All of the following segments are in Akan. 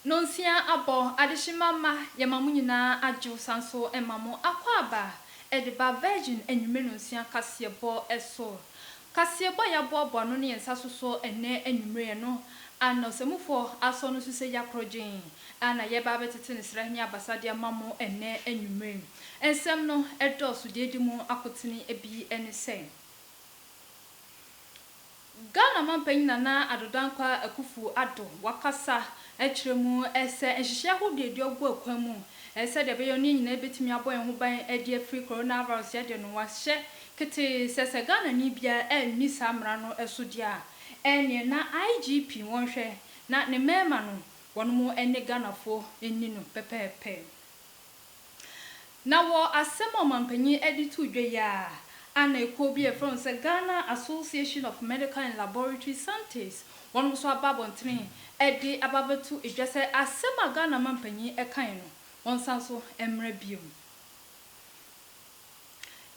Nonsia abo adeshimama yamamu nyina adwo sanso emamu akwaba ediba virgin enwume nonsia kasebo eso kasebo yabo no ne yensa soso ene enwumre no anosemufo aso no suse yakrojin ana yeba betete ne srahni abasade amamu ene enwumre ensem no edosu dedimu akotini ebi enese Ghana mampanyina na adodankwa akufu ado wakasa ekremu ese enhihye hodede ogu akwamu ese de beyo ni nyina betimi aboy ho ban ade free coronavirus ya de no wahye kete sese Ghana ni bia ni samra no esodia ene na IGP wonhwe na ne mema no wono ene Ghanafo eni no pepepe na wo asemo mampanyi editu dwe ya ana ekobie from Ghana Association of Medical and Laboratory Scientists one so ababontin edi ababetu edwese asema Ghana mampanyi ekan no won sanso emre biom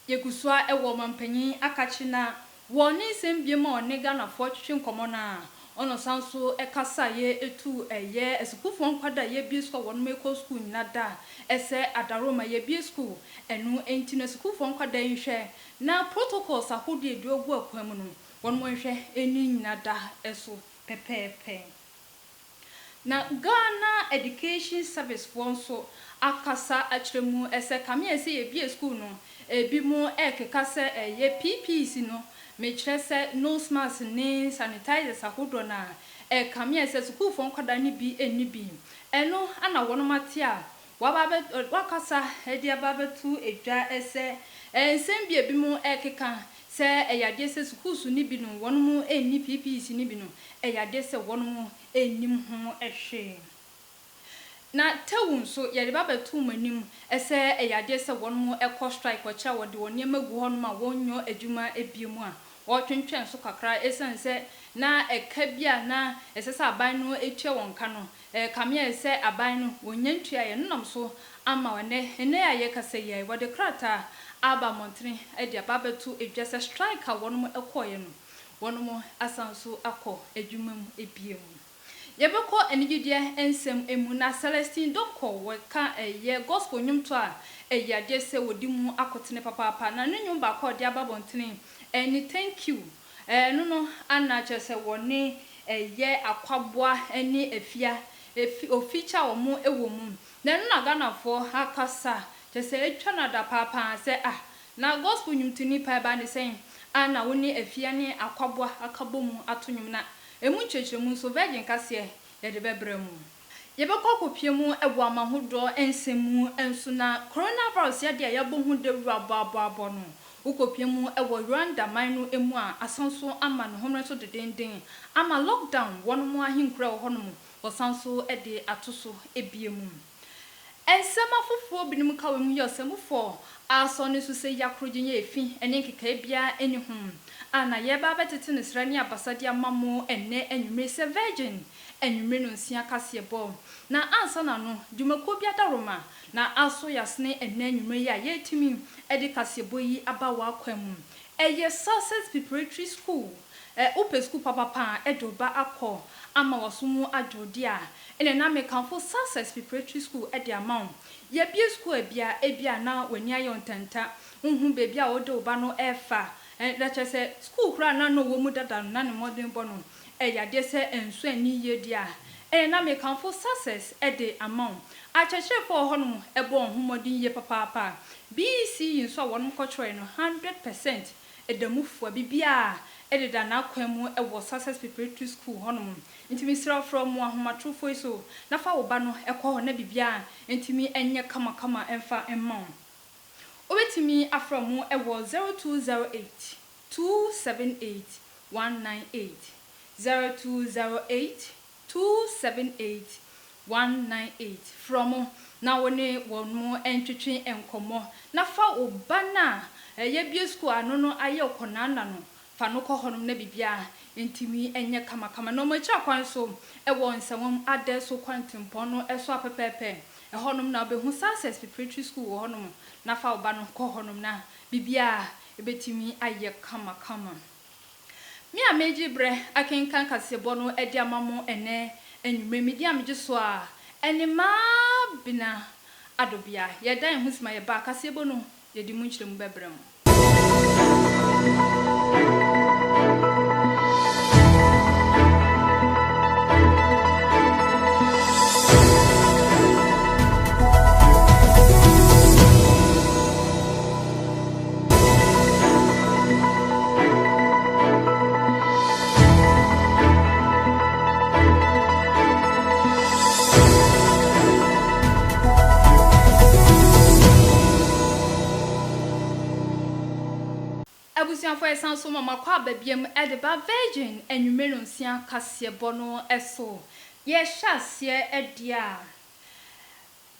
yegusua ewo mampanyi akachi na woni sembiem one Ghana fo twetwe nkomo na ono sanso ekasa ye etu eye esukufo nkwada ye bi school won meko school nada ese adaroma ye bi school enu enti na esukufo nkwada nhwe na protocols ahodi eduogu akwam no won mo nhwe eni nada eso pepepe na Ghana Education Service fonso akasa akremu ese kamia ese ye bi school no ebi mu ekekase eye PPs no mekrese nose mask ni sanitizers ahodo na kamia ese school fon kwada ni bi eni bi eno ana wono mate a wakasa edi ababetu edwa ese ensem ebi mu ekeka se eyade se school su ni bi no wono mu eni PPs ni bi no eyade se wono mu enim ho ehwe na tewun so yede babetu manim ese eyade se wono mu ekọ strike ocha wode woni emagu hono ma wonyo adwuma ebiemu a wotwentwen so kakra esense na ekabia na esesa aban no etwa wonka no kamia ese aban no wonyantua ye nnam so ama wone ene aye kaseye wode krata aba montri edi ababetu edwese strike a wono mu ekoye no wono mu asanso akọ adwuma mu ebiemu yebeko enigide ensem emu na Celestine Doko weka ye gospel nyumto a eyade se wodimu akotene papa na nyum ba ko de ababontene eni thank you no ana chese woni ye akwaboa eni efia oficha omu ewomu na no Ghanafo akasa chese etwa na da papa se na gospel nyumtini pa ba ne sen ana woni efia ne akwaboa akabomu atonyum na emu chechemu so virgin kase yede bebremu yebekọ kopiemu ewo amahodo ensemu enso na coronavirus yade yabohu de ruabo no ukopiemu ewo Rwanda manu emu a asanso ama no homreso dedenden ama lockdown wono mu ahinkura wo hono wosanso ede atoso ebiemu ensema fofo binim ka wemu yosemufo aso ne so se yakroginye efi ene nkeka bia eni hum ana yeba betete ne srani abasade amamo enne enwumre se virgin enwumre no nsia kasebo na ansa na no dwumako bia daroma na aso yasne enne enwumre ya yetimi edi kasebo yi abawa akwam eye Success Preparatory School open school papa edoba akọ ama wasomu ajodia ene na mekanfo Success Preparatory School edi amount ye bia school ebia na wani ayontanta nhun bebia odo oba no efa lechese school kra na no wo mu dada na ne modern bono eyade se enso ani yedia na mekanfo Success edi amount achechefo hono ebo honmodin ye papa BC nso wonum kotwe no 100% edamufo bibia ededa na kwemu ewo Success Preparatory School honom ntimi sira from ahomatrofo so na fa wo ba no ekọ na bibia ntimi enye kama emfa emmam obetimi aframu ewo 0208 278 198 0208 278 198 from na woni wonu entwetwe enkomo na fa obana ye bie school anono aye okonanda no fa no ko honum na bibia ntimi enye kama no macha kwan so ewo nsewom ade so kwantempo no eso apepepe honum na behu Success Preparatory School honum na fa oba no ko honum na bibia ebetimi aye kama mi ameji bre akenkan kasebo no edi amamo ene enwumre media meje so a enima bina adobia ye dan husma ye ba kasebo no ye di munchire mu bebrem abusian for esanso mama kwa babiem edeba virgin enwumelonsia kasebo no eso ye hyasie edia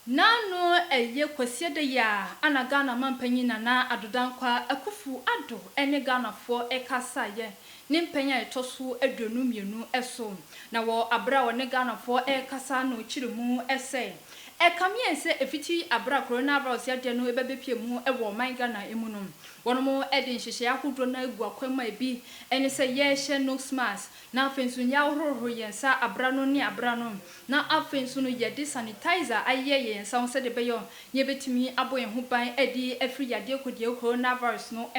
nano eye kwasie de ya anaga na mampanyi na adodankwa akufu ado ene ganafo ekasa ye ne mpanya etoso aduonu mienu eso na wo abra wo ne ganafo ekasa no chirimu ese ekamiense efiti abra coronavirus ya de no ebebepie mu ewo manga na emunum wonomo edin hyehye akodro na egu akwama ebi ene se ye hye nose mask na afensu nya hororo yensa abra no ne abra no na afensu no ye de sanitizer aye yensa won de beyo ye betimi aboye ho ban edi afri yade kodie coronavirus no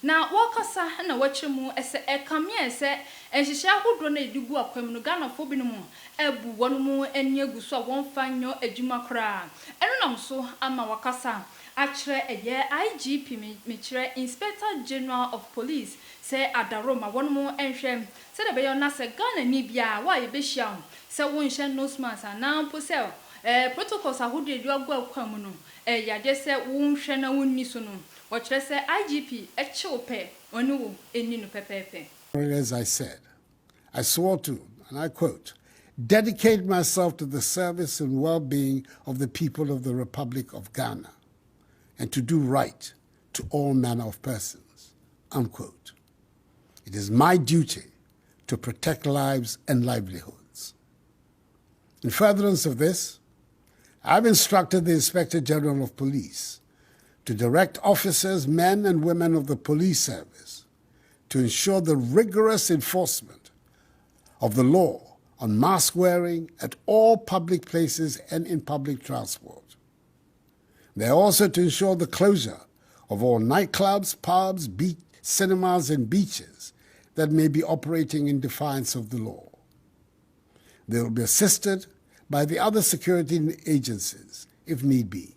na wakasa na wachemu ese ekamiense enhyehye akodro na edigu akwam no Ghana fo bi no mu ebu wonomo eni eguso won fanyo adwuma kra eno nam so ama wakasa akire eye IGP me Inspector General of Police say adaroma wonomo enhwem se de beyo na se Ghana ni bia wa ye behia se won hye nose mask na mpo se protocols ahodo edu agu akwam no yade se won hwe na wonni so no wo kire se IGP echiwope onu wo eni no pepepe. As I said, I swore to, and I quote, dedicate myself to the service and well-being of the people of the Republic of Ghana and to do right to all manner of persons, unquote. It is my duty to protect lives and livelihoods. In furtherance of this, I've instructed the Inspector General of Police to direct officers, men and women of the police service to ensure the rigorous enforcement of the law on mask wearing at all public places and in public transport. They are also to ensure the closure of all nightclubs, pubs, cinemas and beaches that may be operating in defiance of the law. They will be assisted by the other security agencies if need be.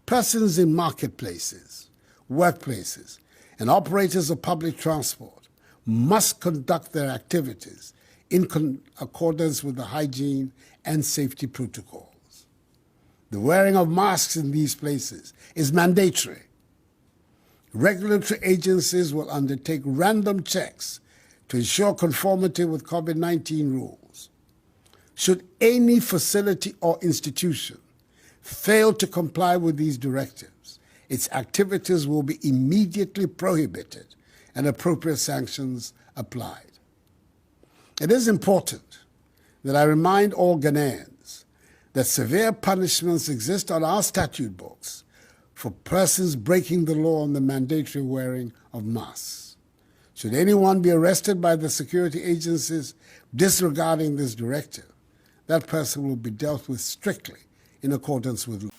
Persons in marketplaces, workplaces, and operators of public transport must conduct their activities in accordance with the hygiene and safety protocols. The wearing of masks in these places is mandatory. Regulatory agencies will undertake random checks to ensure conformity with COVID-19 rules. Should any facility or institution fail to comply with these directives, its activities will be immediately prohibited and appropriate sanctions applied. It is important that I remind all Ghanaians that severe punishments exist on our statute books for persons breaking the law on the mandatory wearing of masks. Should anyone be arrested by the security agencies disregarding this directive, that person will be dealt with strictly in accordance with law.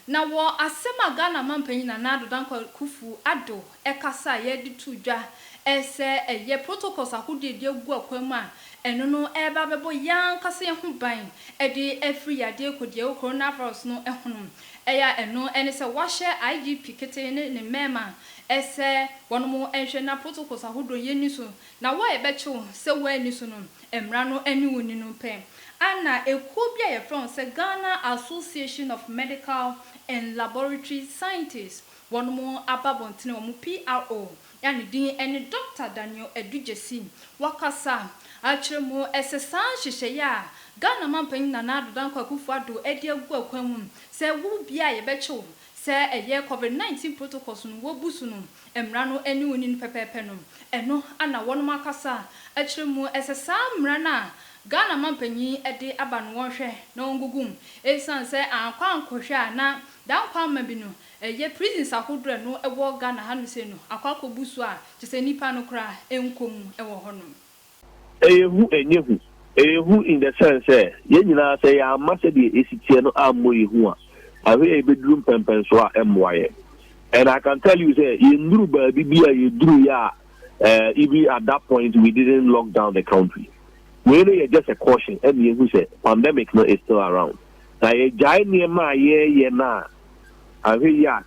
Na wo asema Ghana mampanyi na adodankwa kufu ado ekasa ye di tudwa ese eye protocols ahode de gu akwam a eno no eba bebo yan kase ho ban edi afri yade kodie coronavirus no ehono eya eno ene se wahye IGP kete ne mema ese wono enhwe na protocols ahodo ye ni so na wo ebecho se wo ani so no emra no ani woni no pe ana ekubia ye from se Ghana Association of Medical and Laboratory Scientists one more ababontene omu PRO yani din ene Dr. Daniel Edujesi wakasa achiremu esesan hyehyeye Ghana mampanyi na adodankwa kufuado edi agu akwam se wo bia ye becho se eye COVID-19 protocols no wo busu no emra no eni woni pepepe no eno ana wono makasa achiremu esesan mra na Ghana mampanyi ede aba no wohwe na ongugum esan se ankwa ankohwe na dankwa ma bi no eye prisons akodre no ewo Ghana hanu se no akwa kobusu a kese nipa no kra enkom ewo ho no who in the sense yenina say ya massa the ACT no amoy who a we bedroom pempenswa MY. And I can tell you say in Drew Bibia you drew ya even at that point we didn't lock down the country. We know just a caution and who say pandemic no is still around. Now a giant near my year na I hear ya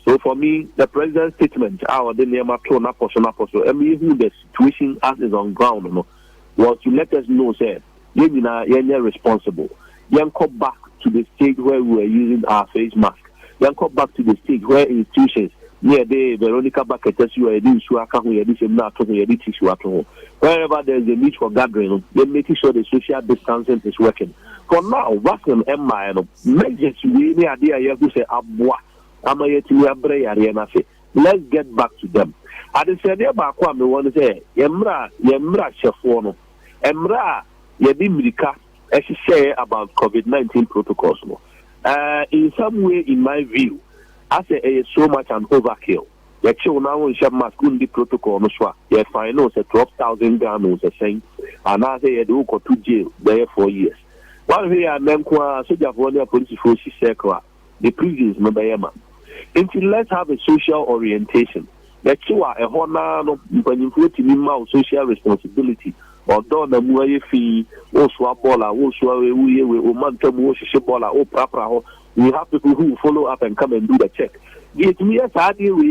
so for me, the president's statement, our the name of Tona Poso, and who the situation as is on ground, was to let us know, say, you're responsible. Young come back to the stage where we were using our face mask. Young come back to the stage where institutions near the Veronica Bucket, you are doing wherever there's a need for gathering, they're making sure the social distancing is working. For now, what's an MI? Measures we need idea who say Abwa. Let's get back to them. I just said about what I want to say. Yemra Shafono. Emra Yadimrika, as you say about COVID-19 protocols. In some way, in my view, I say it's so much an overkill. The chill now in Shamakundi protocol, no swa. Your finals at 12,000 Ghana was a saying, and I say you do go to jail there 4 years. One way I menkwa, so Javonia police force circle, the previous member. Until let's have a social orientation. That's why a honor no social responsibility. Although the Muay fee, also bola, also we mantum, bola, or prapra, we have people who follow up and come and do the check. Yet we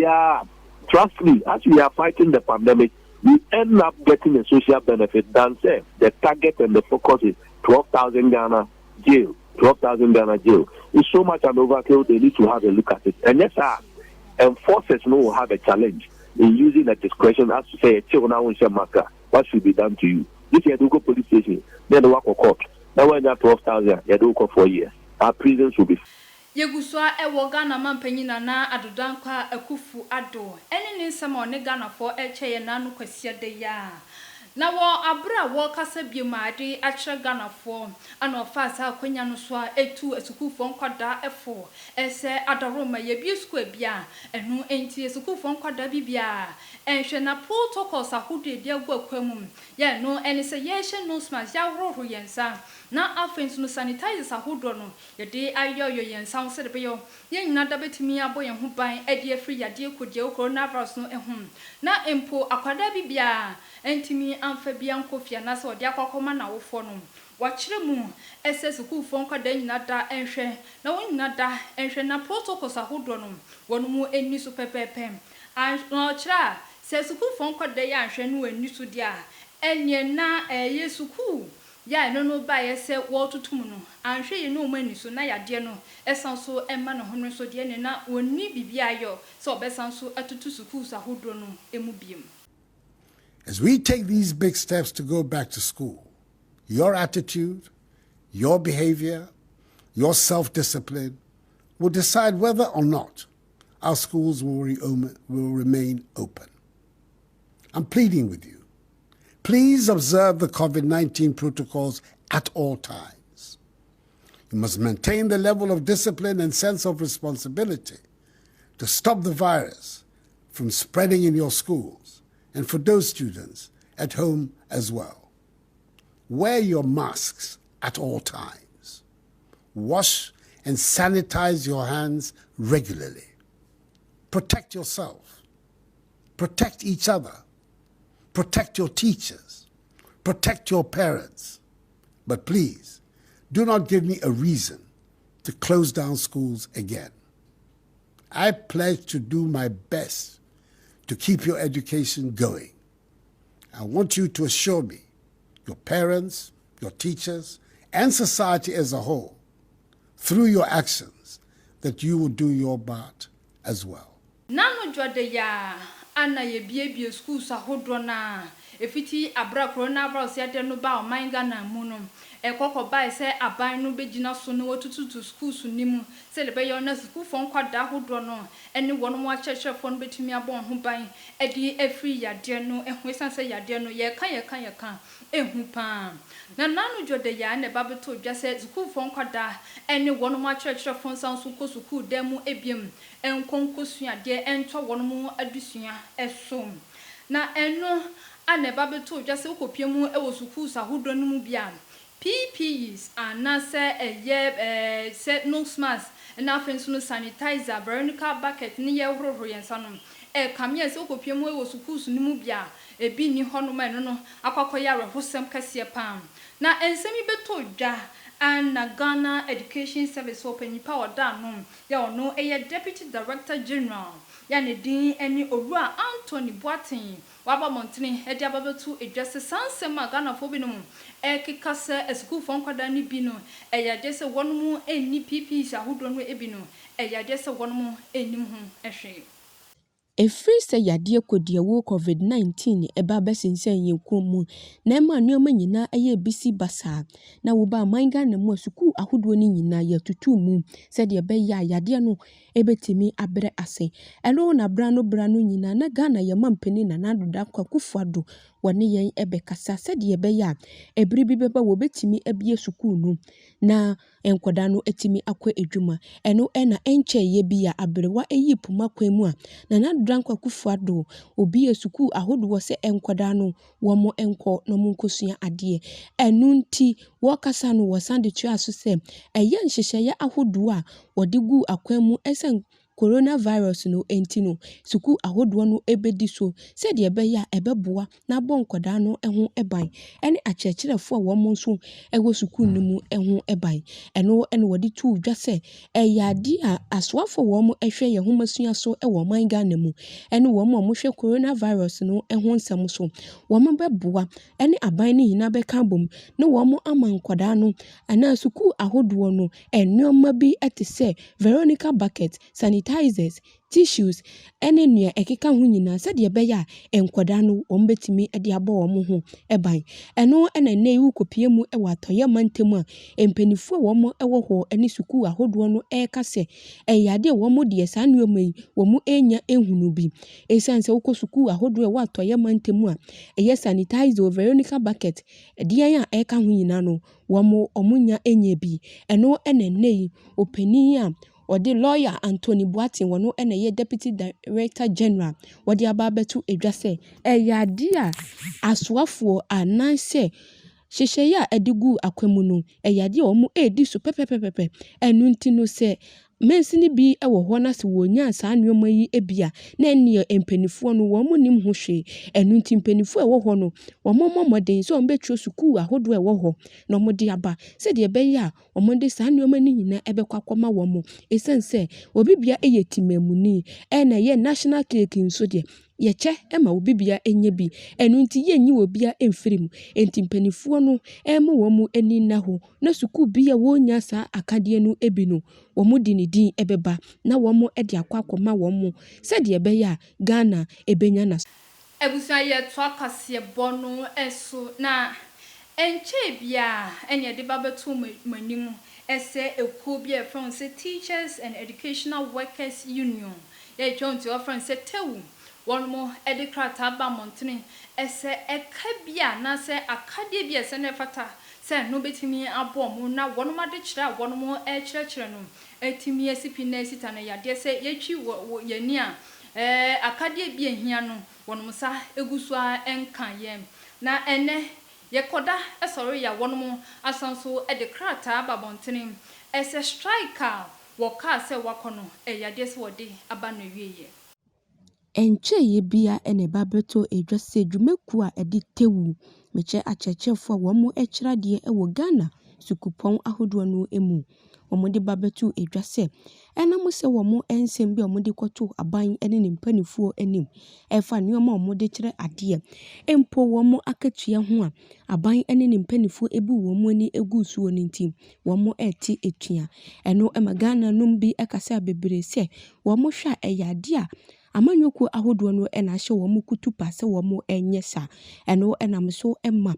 are, trust me, as we are fighting the pandemic, we end up getting a social benefit than say the target and the focus is 12,000 Ghana jail. 12,000 Ghana jail. It's so much an overkill, they need to have a look at it. And yes, enforcers will have a challenge in using a discretion as to say, what should be done to you? If you do go police station, then the work of court. Now when you're 12,000, you do go 4 years. Our prisons will be. Yeguswa Ghana mampanyina na adodankwa akufu ado. Eni ni sama one Ghana for eche na no kwasia de ya. Na wo abra wo kasa biomade a kire Ghana for ana ofasa akwanya no so etu esukufo nkwada efo ese adaroma ye bi school bia enu enti esukufo nkwada bibia enhwe na protocols ahude dia gwa kwamum ye no eni se ye hye no smas ya horo yensa na afensu no sanitize ahudo no ye de ayoyo yensa se de beyo ye nyina da betimi abo ye ho ban ade afri yade kodie coronavirus no ehum na empo akwada bibia entimi amfabia nkofia na se ode akokoma na wofo no wachire mu ss kufo nkwada nyina da enhwe na wonyina da enhwe na protocols ahudo no wonu mu eni so pepepe an no chira se sukufo nkwada ya anhwe no eni so dia enye na yesuku ya no ba ye se wo tutum no anhwe ye no mani so na yade no esan so emma no hono so de ne na oni bibia yo so obesan so atutu suku sahodo no emu biem. As we take these big steps to go back to school, your attitude, your behavior, your self-discipline will decide whether or not our schools will remain open. I'm pleading with you. Please observe the COVID-19 protocols at all times. You must maintain the level of discipline and sense of responsibility to stop the virus from spreading in your schools and for those students at home as well. Wear your masks at all times. Wash and sanitize your hands regularly. Protect yourself. Protect each other. Protect your teachers. Protect your parents. But please, do not give me a reason to close down schools again. I pledge to do my best to keep your education going. I want you to assure me, your parents, your teachers, and society as a whole, through your actions, that you will do your part as well. Nano jwade ya ana ye biebie school sahodro na efiti abra coronavirus ya de no ba o manga na mu no ekoko ba se aban no begina so no wotutu school su nimu se le be yo na school fon kwada hodro no eni wono mo achechef fon betimi abon ho ban edi afri ya de no ehwesan se ya de no ye kan ehu pa na nanu jode ya na ba beto dwa se school fon kwada eni wono mo achechef fon san so ko school dem ebiem enkonkosu ade ento wono mo adusua esom na eno aneba beto dwa se ukopie mu e wo schools ahodo no mu bia PPEs anase se nose mask na afenso no sanitizer Veronica bucket ni ye horohoro yensa no kamia se ukopie mu e wo schools no mu bia ebi ni hono ma no akwakoya rehosem kase pam na ensemi beto dwa and Ghana Education Service open power down no ya ono Deputy Director General ya ne din eni Owura Anthony Boateng waba montene e dia babetu edwase sansema Ghana fo binom kikase school fon kwada ni bi no dese wonmu eni PPs ahodo no ebi no dese wonmu enim ho ehwe Efiri se yade kodie wo COVID-19 eba besensen yenkom mu na ma nneoma nyina eye bisi basa na wo ba manga na mu asuku ahodo ni nyina ya tutu mu se de be ya yade no ebetimi abre ase elo na brano nyina na Ghana ya mampeni na nadoda kwakufuado wone yen ebekasa se de be ya ebiri bi beba wo betimi abie suku no na enkoda no etimi akwa edwuma eno na enche ye bi ya abrewa eyi puma kwemu a na nadoda kwakufuado obi esuku ahodo se enkoda no wo mo enko no mu nkosua ade enu nti wo kasa no wo sande tua so se eye nhyehyeye ahodo a wode gu akwemu esen coronavirus no entino suku ahodo no ebedi so se de ebe ya ebeboa na bonkoda no eho eban ene achechirefo a wo mo nso ewo suku nimu eho eban eno wode tu dwa se eyade a aswafo wo mo ehwe ye ho masua so ewo man Ghana mu ene wo mo hwe coronavirus no eho nsam so wo mo beboa ene aban ni hina beka bom na wo mo amankoda no ana suku ahodo no enoma bi etise Veronica bucket sanitizers, tissues, ene nua ekeka ho nyina se de be ya enkoda no ombetimi de aba wo mo ho eban eno ene na ewu kopie mu e watoye mantemu a empenifu wo mo ewo ho ene suku ahodo no kase eyade wo mo de sa nneoma wo mo enya ehunu bi esanse wo suku ahodo e watoye mantemu a eye sanitizer Veronica bucket de yan a eka ho nyina no wo mo omunya enya bi eno ene nei openi a Odi lawyer Anthony Boateng wono ye Deputy Director General wodi ababetu edwase yade a aswafo ananse hyehye ya edigu akwemu no yade o mu edi so pepepepepe enu ntino se mensini bi ewo ho na se wonya saa nneoma yi ebia na ene empenifuo no wo mu nim ho hwe enu nti empenifuo ewo ho no wo momoden so mbetwo suku ahodo ewo ho na mo de aba se de be ya wo mo de saa nneoma ni nyina ebekwakoma wo mo esense obibia eyetimamuni na ye national cake nso de yeche ema obibia enye bi enu nti yenyi obia emfirim enti mpenifuo no emu wo mu eni na ho na suku bia wonya saa akade no ebi no wo mu di ni din ebeba na wo mu de akwakoma wo mu se de be ya Ghana ebenya na ebusa ye to akase bono eso na enche bia enye de babetu manimu ese ekuo bia from say Teachers and Educational Workers Union ye jonti offer say tewu one more edikrata ba montene ese ekabia na se akade bia se ne fata se no betimi abom na one ma de kira one mo kire no etimi esipi na esita na yade se yetwi yani a akade bia hia no one mo sa egusu a enkan yem na ene yekoda esori ya one mo asanso edikrata ba montene ese striker woka se wakono yade se wode aba na wieye enche ye bia ene babeto edwase dwumaku a edi tewu meche achechefo wo mo ekira de ewo Ghana sukupon ahodo no emu wo de babeto edwase ena mo se wo mo ensem bi wo de kwoto aban ene ne mpanifuo anim efa neoma wo de kire ade empo wo mo akatua ho a aban ene ne mpanifuo ebu wo mo ni egu suo ni ntim wo mo eti etua eno ema Ghana num bi ekasa bebre se wo mo hwa eyade a amanyoku ahodo no na hye wo mu kutu pase wo mu enyesa eno enam so emma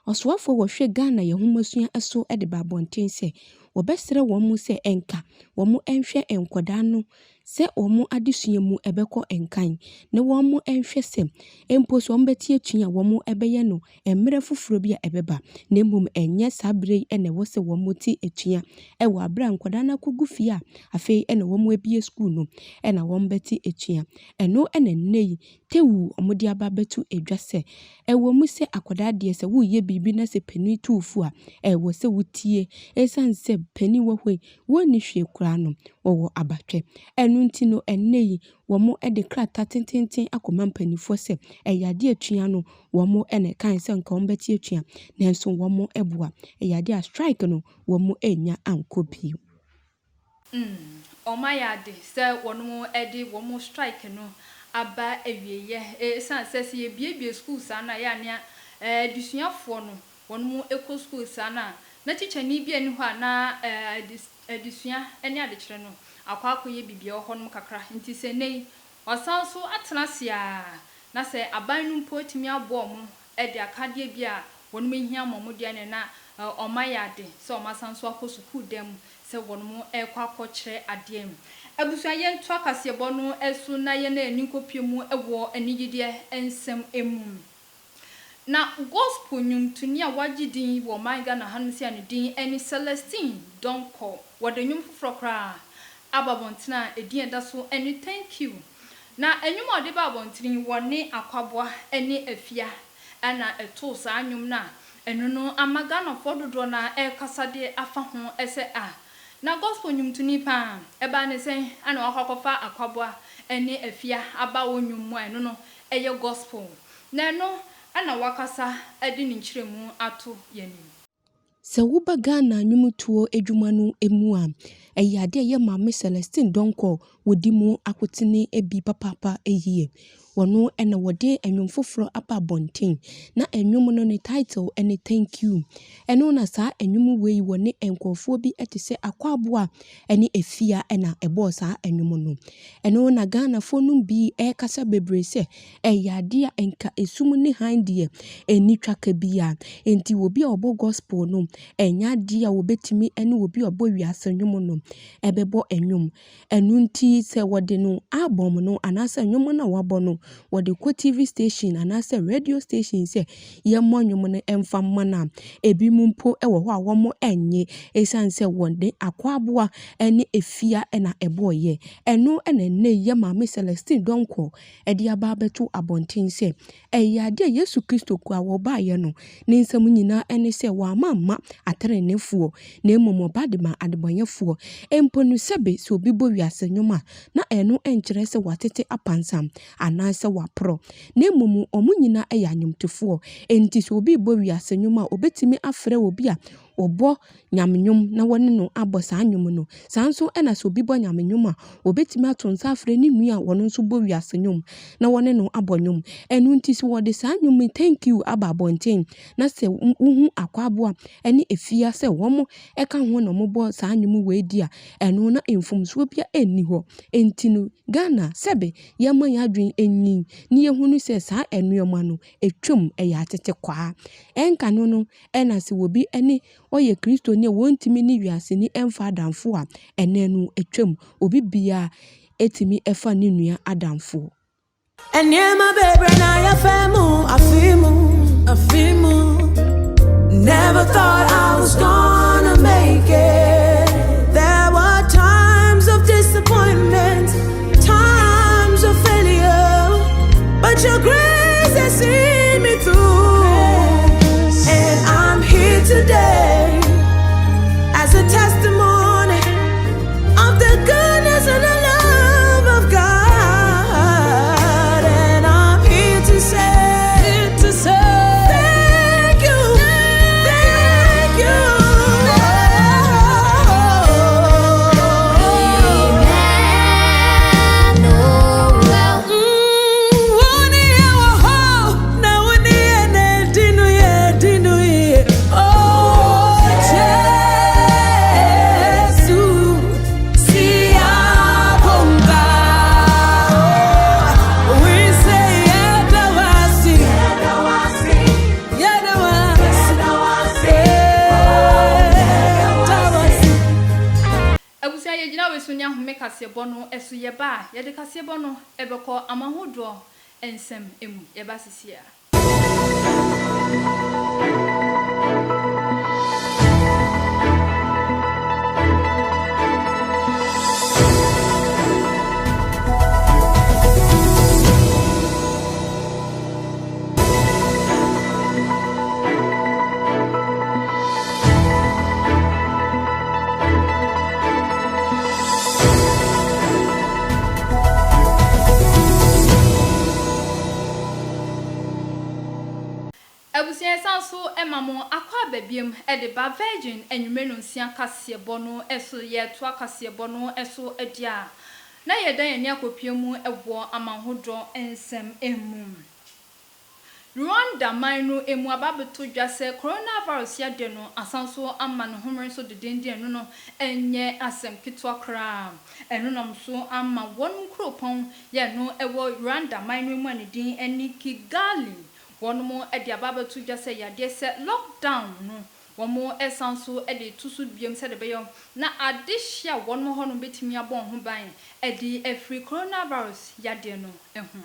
oswafo wo hwe Ghana ye homasua eso de babonten se wo besere wo mu se enka wo mu enhwe enkoda no se omo adesua mu ebekọ enkan na womo enhwe se empo so ombeti atua womo ebeye no emre foforo bi a ebeba na emum enye sabre ene wo se womo ti atua ewo abra nkwada na kogu fie a afei ene womo ebie school no ena wombeti atua eno ene nei tewu omodi aba betu edwa se ewo mu se akwada de se wo ye bibi na se pani tufu a ewo se wutie esan se pani wo hwe wo ni hwe kura no wo abatwe enu nti no enei womo ede krata tintintin akoma mpanifo se eyade atua no womo ene kan se nka wombeti atua nanso womo eboa eyade a strike no womo enya ankobi omayade se wono ede womo strike no aba ewieye esan se se biebie school sana ya nia disuafo no wono eco school sana na teacher ni bia ni ho na disua ene ade kire no akwakoye bibia ho no kakra nti se nei wasanso atena sia na se aban no mpotimi abo mo ede akade bia wono mehia momodia ne na omayade se omasanso akoso school dem se wono ekwa kire adem abusua ye nto akase bo no esu na ye na eninkopie ewo enigide ensem emu na gospel nyumtuni a wagidin wo manga na hansi an din eni Celestine Donko wadanyum fofrokra ababontina edin da so eni thank you na enyum ode babontin woni akwaboa eni afia ana eto sa anyum na enu no amaga no fododo na ekasade afa ho ese a na gospel nyumtuni pa eba ne sen ana wakwakofa akwaboa eni afia aba wonyum mu enu no eye gospel na no ana wakasa edi ni nkyeremu ato yani se wuba Ghana nyumutuo edwuma no emu a eyade ye Mama Celestine Donko wodimu akotene ebi papapa ehie wono ena wode enwom foforo apa bonten na enwom no ne title ene thank you eno na sa enwom wei wone enkofo bi etise akwaboa ene efia ena ebo sa enwom no eno na Ghana fonum bi kasa bebre se eyade a enka esum ne hande eni twaka bia enti obi a obo gospel no enya dia wobetimi ene obi obo wiase enwom no ebebo enwom enu nti se wode no album no anasa enwom na wabo no wode ko TV station anasa radio station se ye monwom no emfa mana ebi mumpo ewo ho a womo enye esanse wonde akwaboa ene efia ena eboye eno ena ne ye Mama Celestine Donko edi aba beto abonten se eyade Yesu Kristo kwa wo ba ye no ne nsam nyina ene se wa mama atrenefuo na emomo badema adebonyefuo emponu sebe so bibo wiase nyoma na eno enkyere se watete apansam anase wapro na emomu omu nyina eya anyomtefuo enti so obi bo wiase nyoma obetimi afre obi a obo nyamenyom na wone no abosa anyom no sanso ena so bibo nyamenyom a obetimi atonsa afre ni nua wono nso bo wiase nyom na wone no abonyom enu nti so wode sa anyom thank you ababonten na se uhu akwabo ene efia se womo eka ho no mobo sa anyom we di a enu na enfumso bia enni ho enti no Ghana sebe yema yadwen enyin ni yehunu se sa enuoma no etwam eya atete kwa enka no ena se wobi ene oye Kristo ne wontimi ni wiase ni emfa adamfo a enenu etwam obi bia etimi efa ni nua adamfo Enyema bebre na ya femu afimu never thought I was gonna make it. There were times of disappointment, times of failure, but your grace has seen me through. And I'm here today as a testimony of the goodness and the love of God. And I'm here to say thank you. kasebo no esu yeba ye de kasebo no ebeko amahodo ensem emu yeba sisia. Ebusia sanso emamo akwa babiem de ba virgin enwumenu nsia kasebo no eso ye to akasebo no eso edia na ye dan ani akopiemu ebo amahodo ensem emu Rwanda manu emu ababeto dwase coronavirus ya de no asanso ama no homre so dedendi enu no enye asem kitwa kra enu nom so ama won kropon ye no ewo Rwanda manu mu anidin eni Kigali wono e dia babeto dwase ya de se lockdown no womo esanso e de tusu biem se de beyo na adehia wono ho no betimi abon ho ban e di free coronavirus ya de no ehu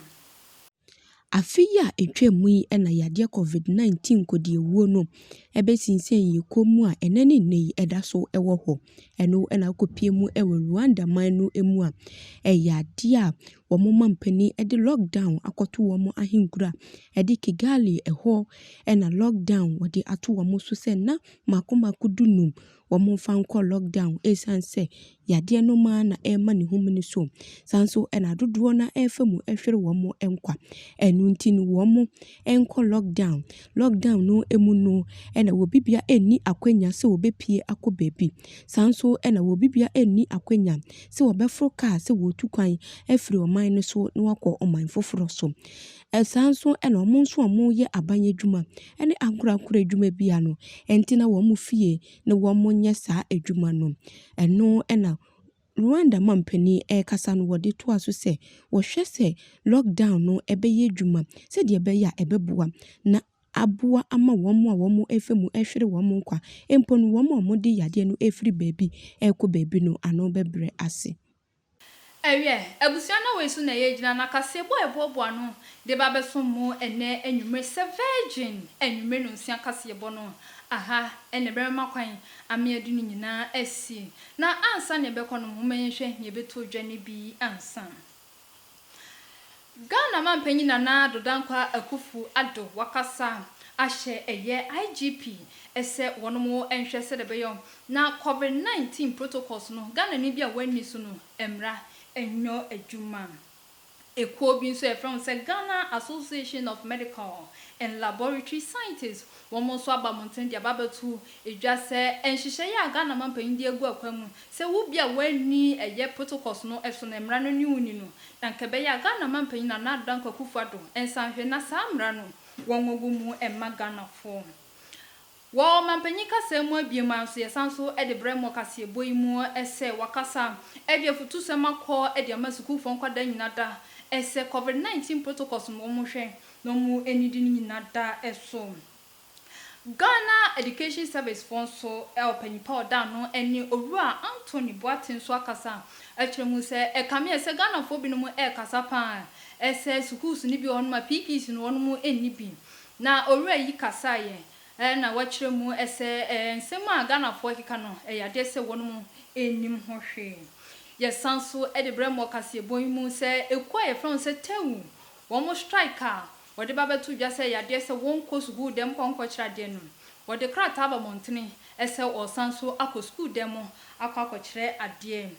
Afiya etwemu yi na yade COVID-19 kodi ewuo no ebesinsen yi komu a enene nei eda so ewo ho eno na kopie mu ewo Rwanda man no emu a eyade a womo mampani ede lockdown akoto womo ahenkura ede Kigali eho na lockdown wode ato womo so se na makomako dunum womo fanko lockdown esanse yade no ma na ema ne humni so sanso na dodo na efemu ehwere womo enkwa nunti no womo enko lockdown no emu no na wobibia eni akwanya se wobepie akọ baby sanso na wobibia eni akwanya se wobefro car se wotukwan afiri oman no so na wakọ oman foforo so sanso na omo nso omo ye abanye dwuma ene ankura dwuma bia no enti na womo fie na womo nye saa adwuma no eno na Rwanda mampani kasa no wode to aso se wo hwe se lockdown no ebeye dwuma se de ebeya ebeboa na aboa ama womo a womo efemu ehwere womo nkwa empo no womo de yade no efiri baby ekọ baby no ano bebre ase Ewie ebusia na wesu na ye gina na kasebo ebobo ano de ba beso mu ene enwumre se virgin enwumre no nsia kasebo no aha ene brema kwan ameadu ni nyina asi na ansa ne bekọ no mumenhwe ye beto dwane bi ansa Ghana mampanyi na dodankwa akufu ado wakasa ahye eye IGP ese wonomo enhwe se de beyo na COVID-19 protocols no Ghana ni bia wani so no emra enyo adwuma ekuo bi nso e from se Ghana Association of Medical and Laboratory Scientists womo so abamonten dia babatu edwase enhihye ya Ghana mampanyi di egu akwamu se wo bia wani eye protocols no eso na emra no ni no na nkebe ya Ghana mampanyi na adanka kufado ensanhwe na samra no wonwogu mu emma Ghana fo wo mampanyi kasa mu abiem anso yesanso e de bremo kasa eboyimu ese wakasa e de futu semakọ e de amasuku fo nkwada nyina da ese COVID-19 protocols mo hwe no mu enidi nyina da eso Ghana Education Service Fonso elpanyi pa oda no eni owura Anthony Boatin so akasa akyeremu se ekame ese Ghana fo bi no mu kasa pa ese schools ni bi onuma PPs no onu mu eni bi na owura yi kasa ye na wakyeremu ese nsemu a Ghana fo kika no yade se wonu mu enim ho hwe yesanso de bremo kase boyimu se ekwa ye from se tewu womo striker wode babetu dwase yade se won ko school dem konko kyra de no wode krata aba montene ese osanso akọ school dem akọ kyre ade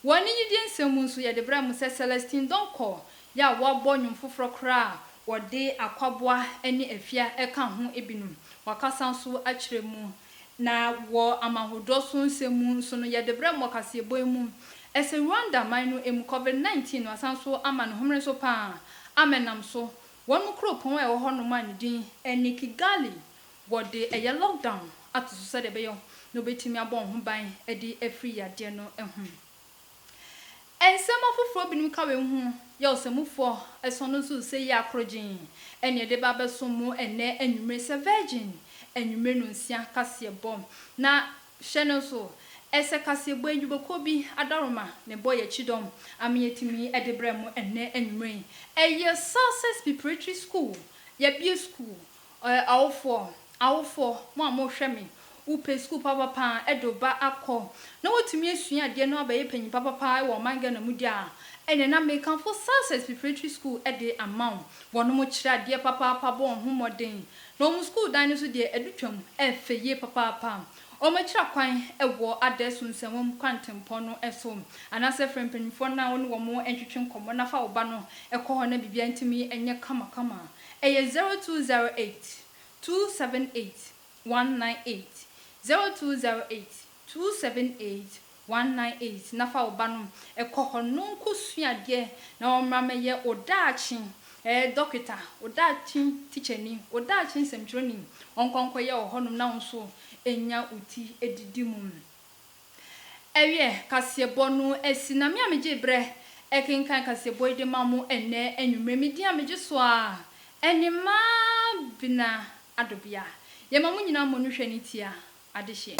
woni yidi nsemu nso ye de bremo se Celestine Donko ya wabo nyum foforo kra wode akwaboa ene afia eka ho ebinum wakasanso akyeremu na wo amahodo so nsemu nso no ye de bremo kase boyimu ese Rwanda manu emu COVID-19 no asanso ama no homre so pa amenam so wonu kropon e wo ho no man din eni Kigali wode eye lockdown atuso se de beyo no betimi abon ho ban edi afri yade no ehu ensema foforo binum ka we hu ya osemufo esono so se ya krojin eni de ba beso mu ene enwumre se virgin enwumre no nsia kase bom na hye no so ese kasebo enjuboko bi adaroma ne boy echidom amyetimi edebremu enne enwumren eye Success Preparatory School ye bi school awofo mo hwemi upe school papa edoba akọ na wotumi asua ade no abaye panyi papa wo manga na mudia ene na make for Success Preparatory School ede amount wono mo kira ade papa bo homoden no mu school dan so de edutwam efeye papa o ma kira kwan ewo adesu nsewom kwantempọ no eso anase frempanifo na wonu wo mo entwetwe nkomo na fa oba no ekọ na bibia ntimi enye kama eye 0208 278 198 0208 278 198 nafa obano ekoho nonko suade na omrameye odachi doctor odachi teacherni odachi semtroni onkonko ye ohonum na nso enya uti edidimu ewie kasebo no esina me ameje bre ekenkan kasebo ide mamu enne enwumre medi ameje so a enima bina adobia ye mamu nyina mo no hwani tia adehye